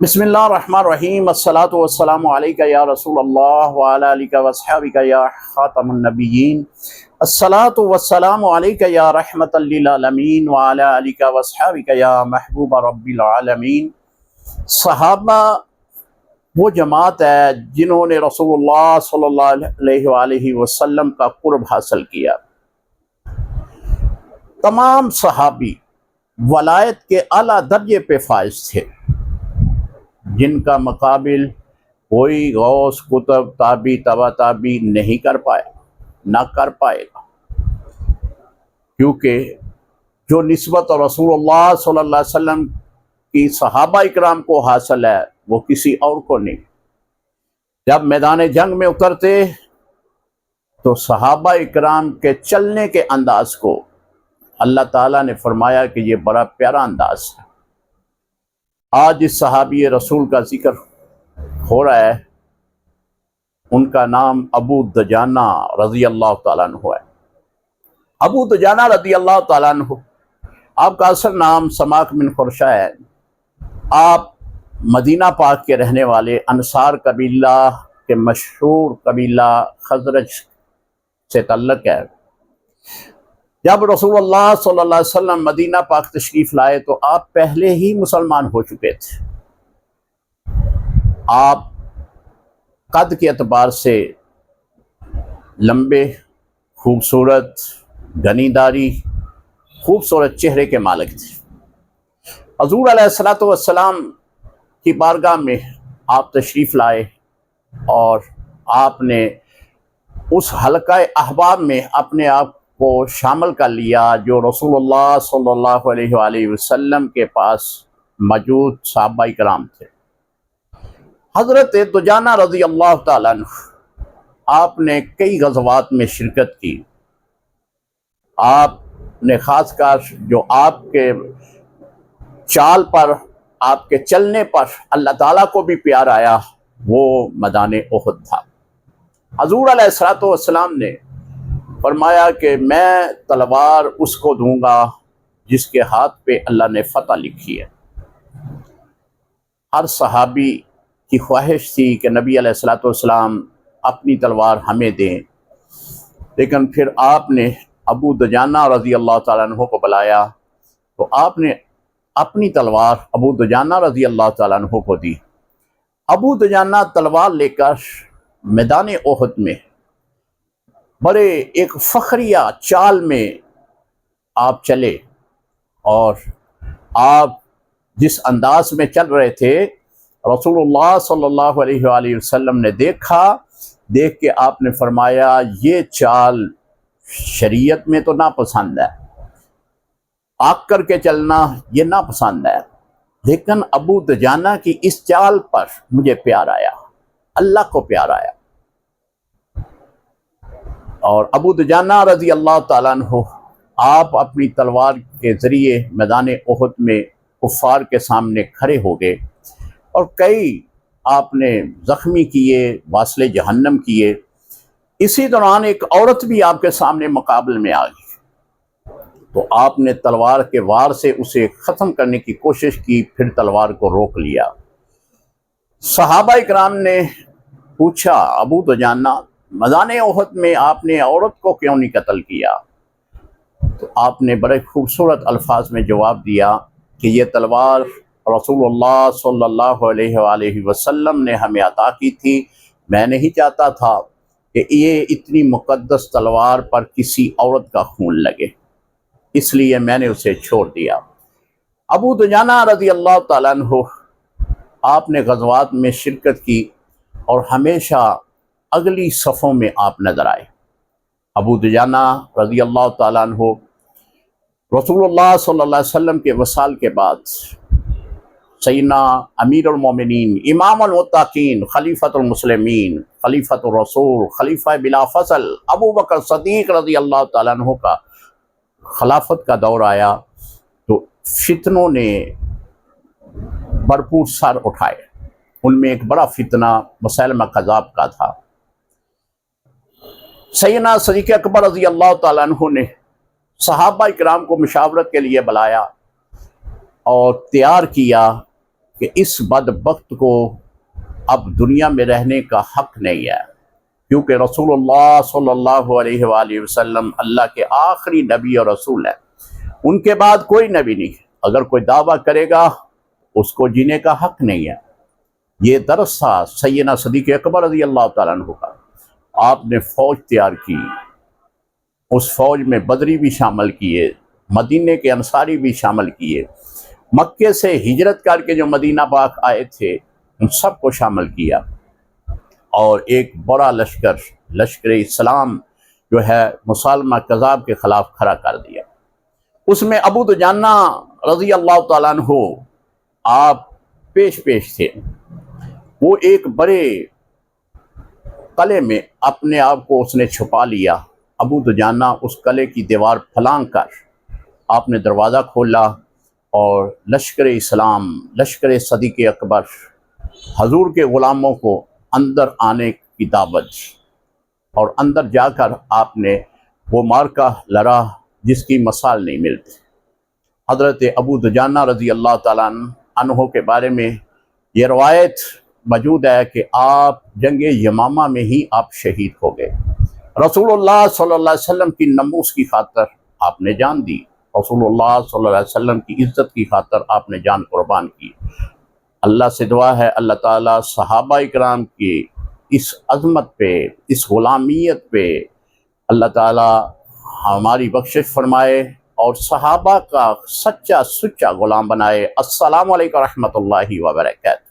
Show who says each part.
Speaker 1: بسم اللہ الرحمن الرحیم الصلاۃ والسلام علیک یا رسول اللہ وعلی آلک واصحابک یا خاتم النبیین الصلاۃ والسلام علیک یا رحمۃ للعالمین وعلی آلک واصحابک یا محبوب رب العالمین۔ صحابہ وہ جماعت ہے جنہوں نے رسول اللہ صلی اللہ علیہ وآلہ وسلم کا قرب حاصل کیا۔ تمام صحابی ولایت کے اعلیٰ درجے پہ فائز تھے، جن کا مقابل کوئی غوث قطب تابعی تبع تابعی نہیں کر پائے، نہ کر پائے گا، کیونکہ جو نسبت رسول اللہ صلی اللہ علیہ وسلم کی صحابہ اکرام کو حاصل ہے وہ کسی اور کو نہیں۔ جب میدان جنگ میں اترتے تو صحابہ اکرام کے چلنے کے انداز کو اللہ تعالیٰ نے فرمایا کہ یہ بڑا پیارا انداز ہے۔ آج اس صحابی رسول کا ذکر ہو رہا ہے، ان کا نام ابو دجانہ رضی اللہ تعالیٰ عنہ ہے۔ ابو دجانہ رضی اللہ تعالیٰ عنہ، آپ کا اصل نام سماک بن خرشہ ہے۔ آپ مدینہ پاک کے رہنے والے انصار قبیلہ کے مشہور قبیلہ خزرج سے تعلق ہے۔ جب رسول اللہ صلی اللہ علیہ وسلم مدینہ پاک تشریف لائے تو آپ پہلے ہی مسلمان ہو چکے تھے۔ آپ قد کے اعتبار سے لمبے، خوبصورت، گھنی داڑھی، خوبصورت چہرے کے مالک تھے۔ حضور علیہ الصلوۃ والسلام کی بارگاہ میں آپ تشریف لائے اور آپ نے اس حلقہ احباب میں اپنے آپ کو شامل کر لیا جو رسول اللہ صلی اللہ علیہ وآلہ وسلم کے پاس موجود صحابہ اکرام تھے۔ حضرت دجانہ رضی اللہ تعالیٰ عنہ، آپ نے کئی غزوات میں شرکت کی۔ آپ نے خاص کر جو آپ کے چال پر، آپ کے چلنے پر اللہ تعالیٰ کو بھی پیار آیا، وہ میدان احد تھا۔ حضور علیہ الصلوۃ والسلام نے فرمایا کہ میں تلوار اس کو دوں گا جس کے ہاتھ پہ اللہ نے فتح لکھی ہے۔ ہر صحابی کی خواہش تھی کہ نبی علیہ الصلوۃ والسلام اپنی تلوار ہمیں دیں، لیکن پھر آپ نے ابو دجانہ رضی اللہ تعالیٰ عنہ کو بلایا تو آپ نے اپنی تلوار ابو دجانہ رضی اللہ تعالیٰ عنہ کو دی۔ ابو دجانہ تلوار لے کر میدان احد میں بڑے ایک فخریہ چال میں آپ چلے، اور آپ جس انداز میں چل رہے تھے رسول اللہ صلی اللہ علیہ وآلہ وسلم نے دیکھ کے آپ نے فرمایا یہ چال شریعت میں تو ناپسند ہے، آگ کر کے چلنا یہ ناپسند ہے، لیکن ابو دجانہ کی اس چال پر مجھے پیار آیا، اللہ کو پیار آیا۔ اور ابو دجانہ رضی اللہ تعالیٰ عنہ، آپ اپنی تلوار کے ذریعے میدان احد میں کفار کے سامنے کھڑے ہو گئے اور کئی آپ نے زخمی کیے، واصل جہنم کیے۔ اسی دوران ایک عورت بھی آپ کے سامنے مقابل میں آ گئی، تو آپ نے تلوار کے وار سے اسے ختم کرنے کی کوشش کی، پھر تلوار کو روک لیا۔ صحابہ اکرام نے پوچھا ابو دجانہ، میدان احد میں آپ نے عورت کو کیوں نہیں قتل کیا؟ تو آپ نے بڑے خوبصورت الفاظ میں جواب دیا کہ یہ تلوار رسول اللہ صلی اللہ علیہ وآلہ وسلم نے ہمیں عطا کی تھی، میں نہیں چاہتا تھا کہ یہ اتنی مقدس تلوار پر کسی عورت کا خون لگے، اس لیے میں نے اسے چھوڑ دیا۔ ابو دجانہ رضی اللہ تعالیٰ عنہ، آپ نے غزوات میں شرکت کی اور ہمیشہ اگلی صفوں میں آپ نظر آئے۔ ابو دجانہ رضی اللہ تعالیٰ عنہ رسول اللہ صلی اللہ علیہ وسلم کے وصال کے بعد سیدنا امیر المومنین، امام المتقین، خلیفۃ المسلمین، خلیفۃ الرسول، خلیفہ بلا فصل ابو بکر صدیق رضی اللہ تعالیٰ عنہ کا خلافت کا دور آیا تو فتنوں نے بھرپور سر اٹھائے۔ ان میں ایک بڑا فتنہ مسیلمہ کذاب کا تھا۔ سیدنا صدیق اکبر رضی اللہ تعالیٰ عنہ نے صحابہ اکرام کو مشاورت کے لیے بلایا اور تیار کیا کہ اس بدبخت کو اب دنیا میں رہنے کا حق نہیں ہے، کیونکہ رسول اللہ صلی اللہ علیہ وآلہ وسلم اللہ کے آخری نبی اور رسول ہیں، ان کے بعد کوئی نبی نہیں ہے۔ اگر کوئی دعویٰ کرے گا اس کو جینے کا حق نہیں ہے۔ یہ درس تھا سیدنا صدیق اکبر رضی اللہ تعالیٰ عنہ کا۔ آپ نے فوج تیار کی، اس فوج میں بدری بھی شامل کیے، مدینے کے انصاری بھی شامل کیے، مکے سے ہجرت کر کے جو مدینہ پاک آئے تھے ان سب کو شامل کیا، اور ایک بڑا لشکر اسلام جو ہے مسالمہ کذاب کے خلاف کھڑا کر دیا۔ اس میں ابو دجانہ رضی اللہ تعالیٰ عنہ آپ پیش تھے۔ وہ ایک بڑے قلعے میں اپنے آپ کو اس نے چھپا لیا۔ ابو دجانہ اس قلعے کی دیوار پھلانگ کر آپ نے دروازہ کھولا اور لشکر اسلام، لشکر صدیق اکبر، حضور کے غلاموں کو اندر آنے کی دعوت دی، اور اندر جا کر آپ نے وہ مارکہ لڑا جس کی مثال نہیں ملتی۔ حضرت ابو دجانہ رضی اللہ تعالیٰ عنہ کے بارے میں یہ روایت موجود ہے کہ آپ جنگ یمامہ میں ہی آپ شہید ہو گئے۔ رسول اللہ صلی اللہ علیہ وسلم کی ناموس کی خاطر آپ نے جان دی، رسول اللہ صلی اللہ علیہ وسلم کی عزت کی خاطر آپ نے جان قربان کی۔ اللہ سے دعا ہے اللہ تعالیٰ صحابہ اکرام کی اس عظمت پہ، اس غلامیت پہ اللہ تعالیٰ ہماری بخشش فرمائے اور صحابہ کا سچا غلام بنائے۔ السلام علیکم ورحمۃ اللہ وبرکاتہ۔